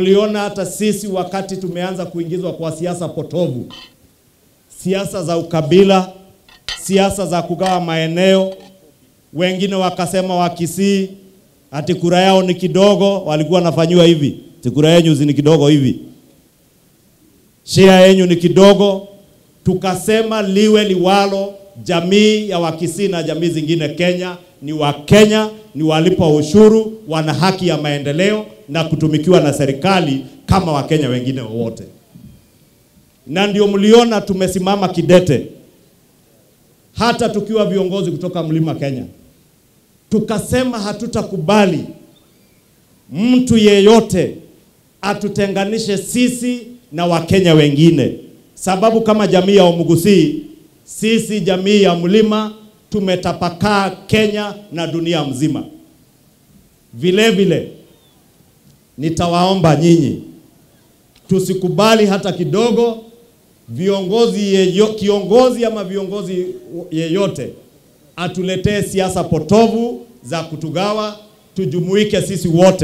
Tuliona hata sisi wakati tumeanza kuingizwa kwa siasa potovu, siasa za ukabila, siasa za kugawa maeneo. Wengine wakasema wa Kisii ati kura yao ni kidogo, walikuwa nafanywa hivi, kura yenu ni kidogo hivi, share yenu ni kidogo. Tukasema liwe liwalo, jamii ya Wakisii na jamii zingine Kenya ni wa Kenya, ni walipa ushuru, wana haki ya maendeleo na kutumikiwa na serikali kama Wakenya wengine wote. Na ndio mliona tumesimama kidete, hata tukiwa viongozi kutoka Mlima Kenya. Tukasema hatutakubali mtu yeyote atutenganishe sisi na Wakenya wengine. Sababu kama jamii ya Omugusi, sisi jamii ya Mlima tumetapakaa Kenya na dunia mzima. Vile vile nitawaomba nyinyi tusikubali hata kidogo kiongozi ama viongozi yeyote atuletee siasa potovu za kutugawa. Tujumuike sisi wote.